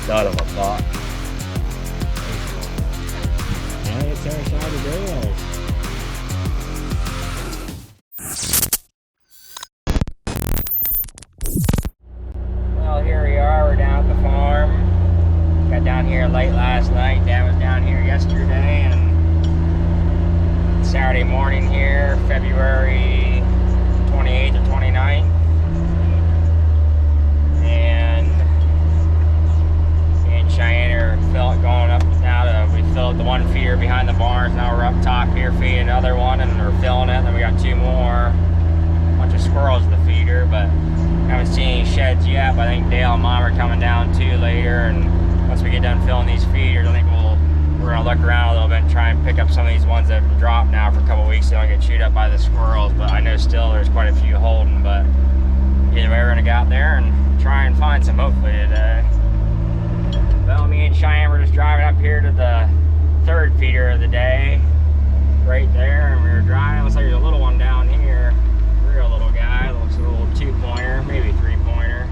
stud of a buck. And it's our side of rails. Well, here we are. We're down at the farm. Got down here late last night. Dad was down here yesterday, and Saturday morning here, February 28th or 29th. And me and Cheyenne are going up now we filled the one feeder behind the barns. Now we're up top here feeding another one, and we're filling it. Then we got two more. A bunch of squirrels in the feeder, but haven't seen any sheds yet. But I think Dale and Mom are coming down too later, and once we get done filling these feeders, I think we're gonna look around a little bit and try and pick up some of these ones that have been dropped now for a couple weeks so they don't get chewed up by the squirrels. But I know still there's quite a few holding, but either way we're gonna go out there and try and find some hopefully today. Well, me and Cheyenne were just driving up here to the third feeder of the day, right there, and we were driving. Looks like there's a little one down here, real little guy. Looks like a little 2-pointer, maybe 3-pointer.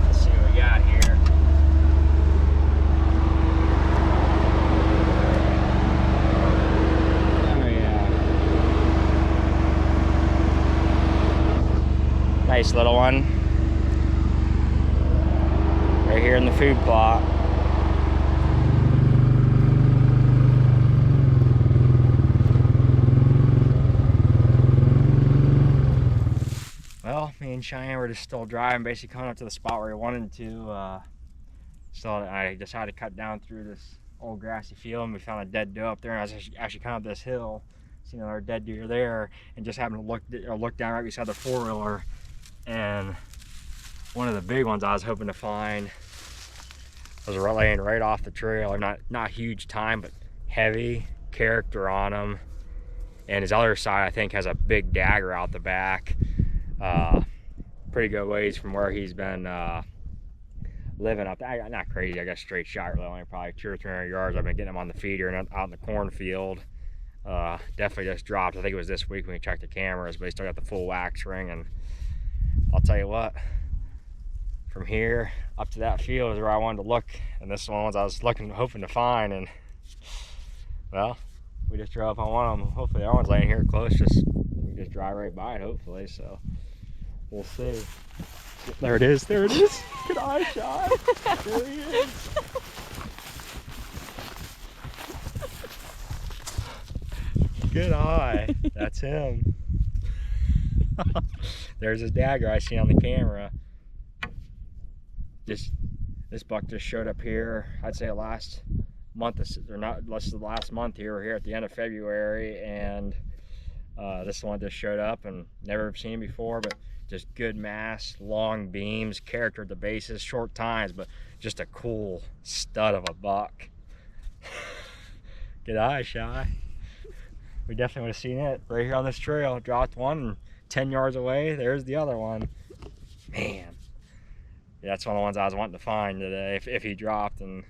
Let's see what we got here. Oh yeah, nice little one. Right here in the food plot. Well, me and Cheyenne were just still driving, basically coming up to the spot where we wanted to. So I decided to cut down through this old grassy field, and we found a dead doe up there. And I was actually coming up this hill, seen another dead deer there, and just happened to look down right beside the four-wheeler, and one of the big ones I was hoping to find was laying right off the trail. Not huge time, but heavy character on him. And his other side, I think, has a big dagger out the back. Pretty good ways from where he's been living up there. Not crazy, I guess straight shot, really, only probably 200 or 300 yards. I've been getting him on the feeder and out in the cornfield. Definitely just dropped. I think it was this week when we checked the cameras, but he still got the full wax ring. And I'll tell you what, from here up to that field is where I wanted to look, and this one was I was hoping to find. And well, we just drove up on one of them. Hopefully that one's laying here close. We just drive right by it, hopefully. So we'll see. There it is. There it is. Good eye shot. There he is. Good eye. That's him. There's his dagger I see on the camera. This buck just showed up here, I'd say last month, or not less than the last month here. We're here at the end of February, and this one just showed up, and never seen him before, but just good mass, long beams, character at the bases, short times, but just a cool stud of a buck. Good eye, Shy. We definitely would have seen it right here on this trail. Dropped one, and 10 yards away, there's the other one. Man. Yeah, that's one of the ones I was wanting to find today, if he dropped, and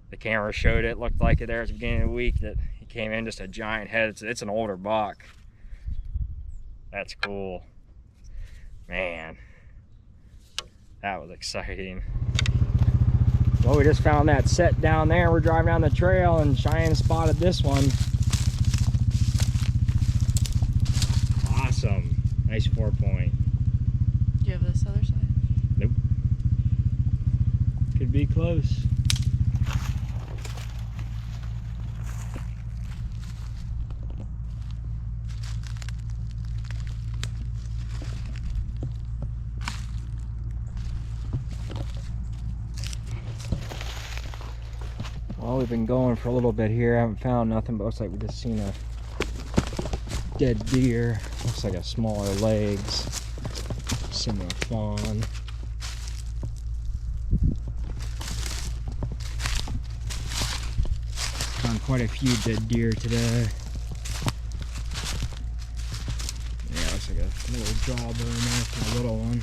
the camera showed it. Looked like it there at the beginning of the week that he came in just a giant head. It's an older buck. That's cool. Man, that was exciting. Well, we just found that set down there. We're driving down the trail, and Cheyenne spotted this one. Awesome. Nice 4-point. Do you have this other side? Nope. Could be close. Well, we've been going for a little bit here. I haven't found nothing, but looks like we just seen a dead deer. Looks like a smaller legs, similar fawn. Found quite a few dead deer today. Yeah, looks like a little jawbone there for a little one.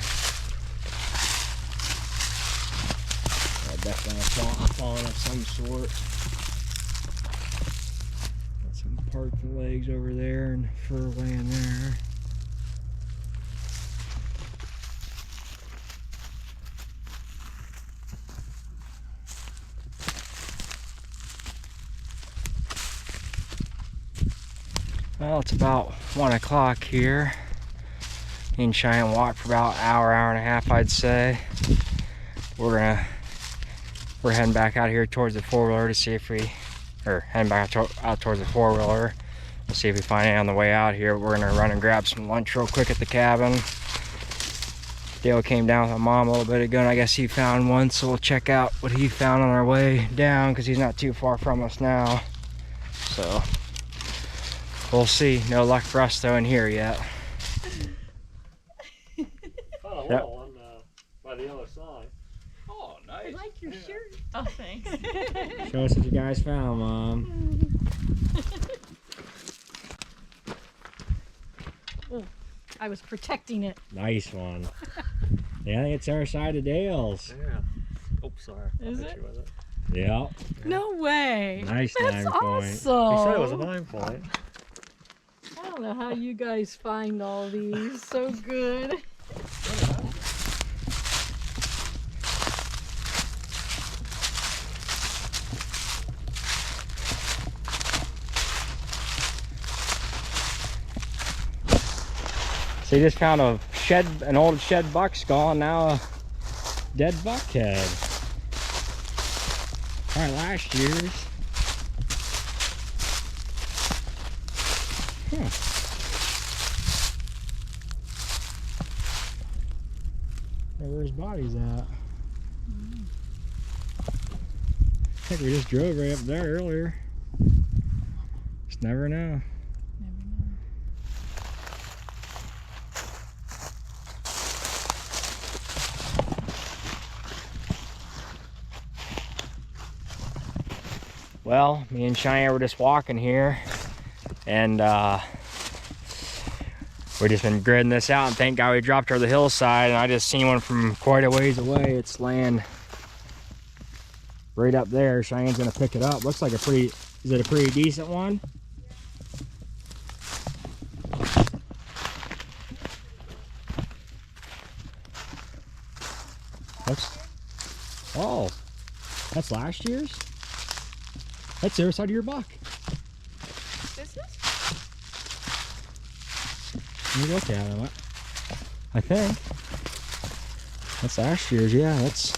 Definitely a fawn of some sort. Got some parked legs over there and fur laying there. Well, it's about 1 o'clock here. Me and Cheyenne walked for about an hour, hour and a half, I'd say. We're heading back out here towards the four-wheeler to see if we, or heading back out towards the four-wheeler. We'll see if we find it on the way out here. We're gonna run and grab some lunch real quick at the cabin. Dale came down with my mom a little bit ago, and I guess he found one, so we'll check out what he found on our way down, because he's not too far from us now. So, we'll see. No luck for us though in here yet. Oh, Yep. well, by the other side. Oh, nice. I like your shirt. Oh, thanks. Show us what you guys found, Mom. Oh, I was protecting it. Nice one. Yeah, I think it's our side of Dale's. Yeah. Oh, sorry. Is I'll hit it? you with it. Yeah. No way. Nice That's 9 point. awesome. He said it was a 9 point. I don't know how you guys find all these so good. So you just found an old shed buck skull, and now a dead buck head. Probably last year's. Huh. Where his body's at. I think we just drove right up there earlier. Just never know. Well, me and Cheyenne were just walking here, and we've just been gridding this out, and thank God we dropped over the hillside, and I just seen one from quite a ways away. It's laying right up there. Cheyenne's gonna pick it up. Looks like is it a pretty decent one? Oh, that's last year's? That's the other side of your buck. This is? Let me look at him. I think. That's last year's, yeah. That's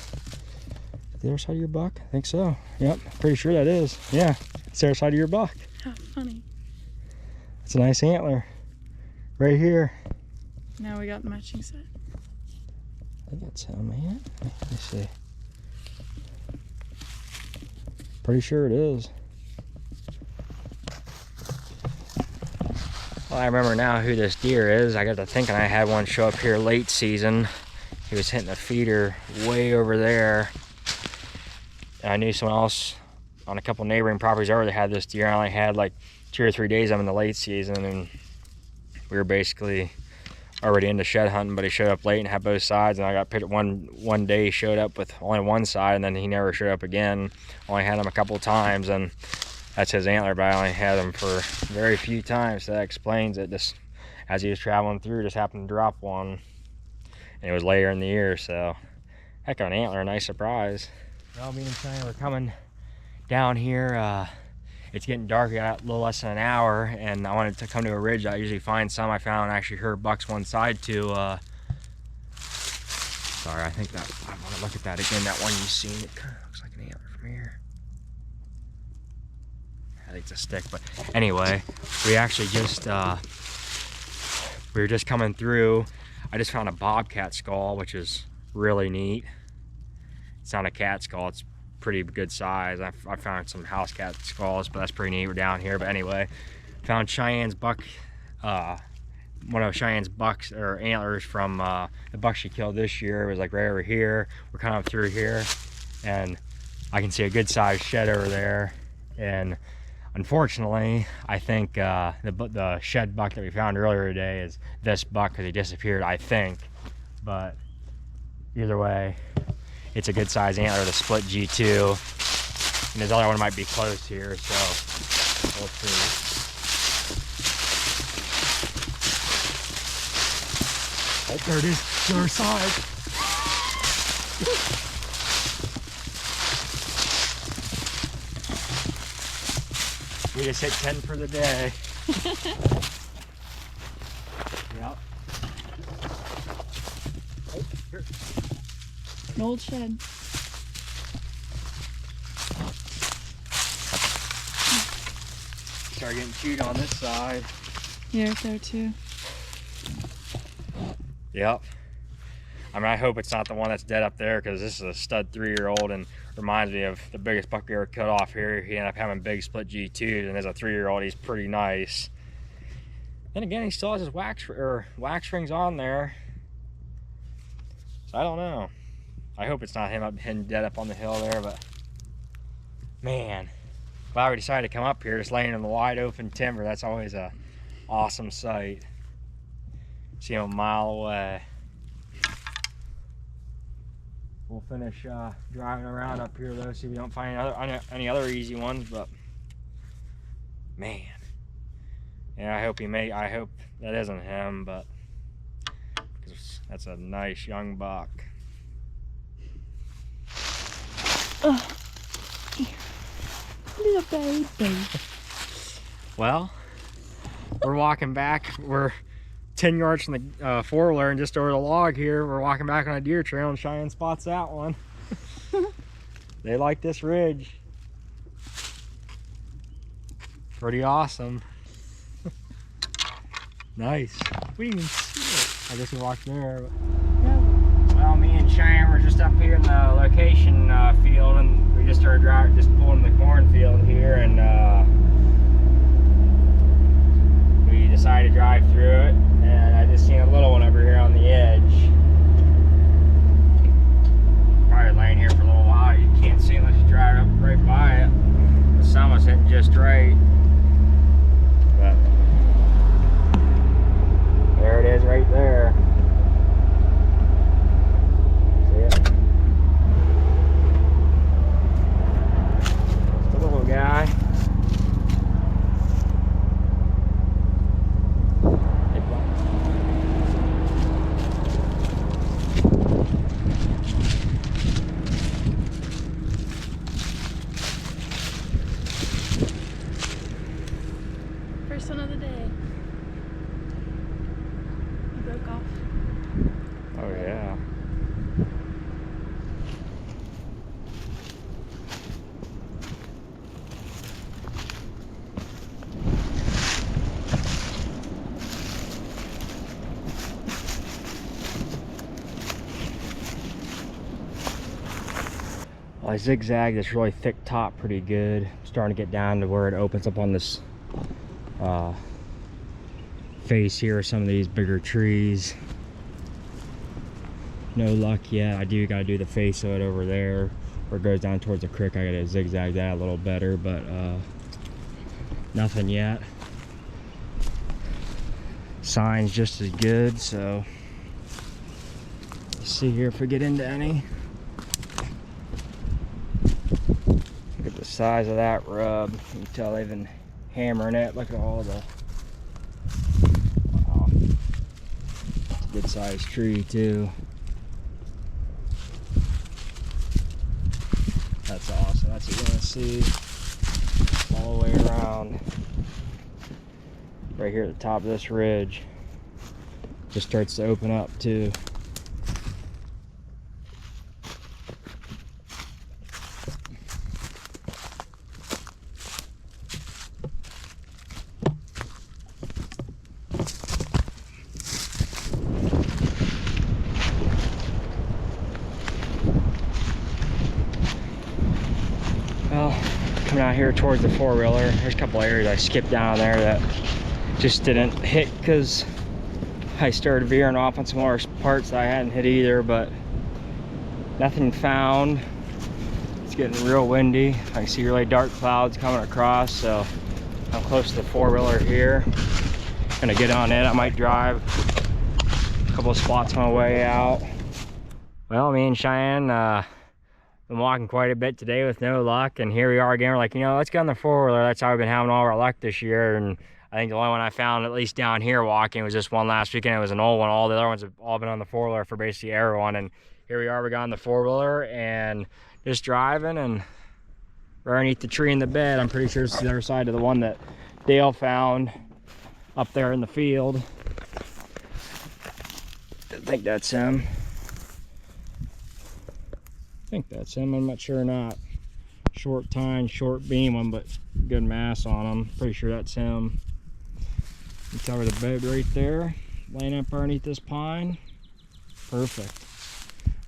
the other side of your buck? I think so. Yep, pretty sure that is. Yeah, it's the other side of your buck. How funny. It's a nice antler. Right here. Now we got the matching set. I think that's him, man. Let me see. Pretty sure it is. Well, I remember now who this deer is. I got to thinking I had one show up here late season. He was hitting a feeder way over there. And I knew someone else on a couple neighboring properties already had this deer. I only had like 2 or 3 days of him in the late season, and we were basically already into shed hunting, but he showed up late and had both sides, and I got picked one day. He showed up with only one side, and then he never showed up again. Only had him a couple times, and that's his antler, but I only had him for very few times, so that explains it. Just as he was traveling through, just happened to drop one, and it was later in the year, so heck of an antler, nice surprise. Well, me and Cheyenne were coming down here. It's getting dark. I got a little less than an hour, and I wanted to come to a ridge. I usually find some. I found actually heard bucks one side too. Sorry, I think that I want to look at that again. That one you've seen, it kind of looks like an antler from here. I think it's a stick, but anyway, we actually just we were just coming through. I just found a bobcat skull, which is really neat. It's not a cat skull. It's pretty good size. I found some house cat skulls, but that's pretty neat. We're down here, but anyway, found Cheyenne's buck, one of Cheyenne's bucks or antlers from the buck she killed this year. It was like right over here. We're kind of through here, and I can see a good sized shed over there. And unfortunately, I think the shed buck that we found earlier today is this buck because he disappeared, I think. But either way, it's a good size antler, the split G2, and his other one might be close here, so we'll see. Oh, there it is, the other side. We just hit 10 for the day. Yep. Oh, here. An old shed. Start getting chewed on this side. Yeah, right there too. Yep. I mean, I hope it's not the one that's dead up there, because this is a stud 3-year-old and reminds me of the biggest buck we ever cut off here. He ended up having big split G2s, and as a 3-year-old, he's pretty nice. Then again, he still has his wax rings on there. So I don't know. I hope it's not him up hidden dead up on the hill there, but man, glad we decided to come up here, just laying in the wide open timber. That's always a awesome sight. See him a mile away. We'll finish driving around up here though, see if we don't find any other easy ones. But man, yeah, I hope that isn't him, but 'cause that's a nice young buck. Little baby. Well, we're walking back. We're 10 yards from the four-wheeler and just over the log here. We're walking back on a deer trail, and Cheyenne spots that one. They like this ridge. Pretty awesome. Nice. We can see it. I guess we walked there. But... Yeah. Well, me and Cheyenne were just up here in the location field, and we just started driving, just pulling the cornfield here, and we decided to drive through it. And I just seen a little one over here on the edge. Probably laying here for a little while. You can't see unless you drive up right by it. The sun was hitting just right. But there it is right there. See it? Just a little guy. First one of the day. He broke off. Oh yeah. Well, I zigzagged this really thick top pretty good. I'm starting to get down to where it opens up on this face here, some of these bigger trees. No luck yet. I gotta do the face of it over there where it goes down towards the creek. I gotta zigzag that a little better, but nothing yet. Signs just as good, so let's see here if we get into any. Look at the size of that rub. You can tell they've been hammering it. Look at all the, wow, it's a good sized tree too. That's awesome. That's what you're gonna see all the way around. Right here at the top of this ridge. Just starts to open up too. Well, coming out here towards the four-wheeler, there's a couple areas I skipped down there that just didn't hit because I started veering off on some more parts that I hadn't hit either, but nothing found. It's getting real windy. I see really dark clouds coming across, so I'm close to the four-wheeler here. Gonna get on it. I might drive a couple of spots on my way out. Well, me and Cheyenne been walking quite a bit today with no luck, and here we are again. We're like, you know, let's get on the four-wheeler. That's how we've been having all our luck this year. And I think the only one I found, at least down here walking, was this one last weekend. It was an old one. All the other ones have all been on the four-wheeler for basically everyone. And here we are, we got on the four-wheeler and just driving, and we're underneath the tree in the bed. I'm pretty sure it's the other side of the one that Dale found. up there in the field. I think that's him. I think that's him, I'm not sure or not. Short tine, short beam one, but good mass on him. Pretty sure that's him. You cover the bed right there, laying up underneath this pine. Perfect.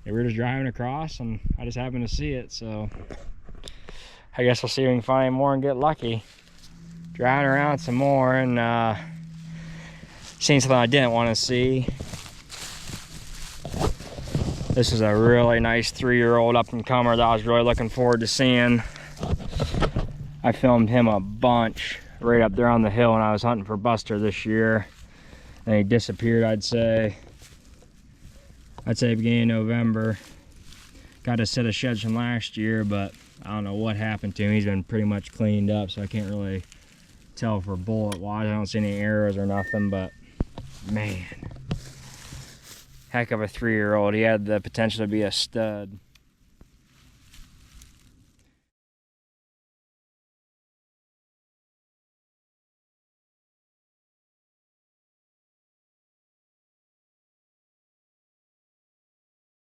Yeah, we were just driving across and I just happened to see it, so I guess we'll see if we can find any more and get lucky. Driving around some more and seeing something I didn't want to see. This is a really nice 3-year-old up and comer that I was really looking forward to seeing. I filmed him a bunch right up there on the hill when I was hunting for Buster this year. And he disappeared, I'd say beginning of November. Got a set of sheds from last year, but I don't know what happened to him. He's been pretty much cleaned up, so I can't really tell for bullet wise. I don't see any arrows or nothing, but man, heck of a 3-year-old. He had the potential to be a stud.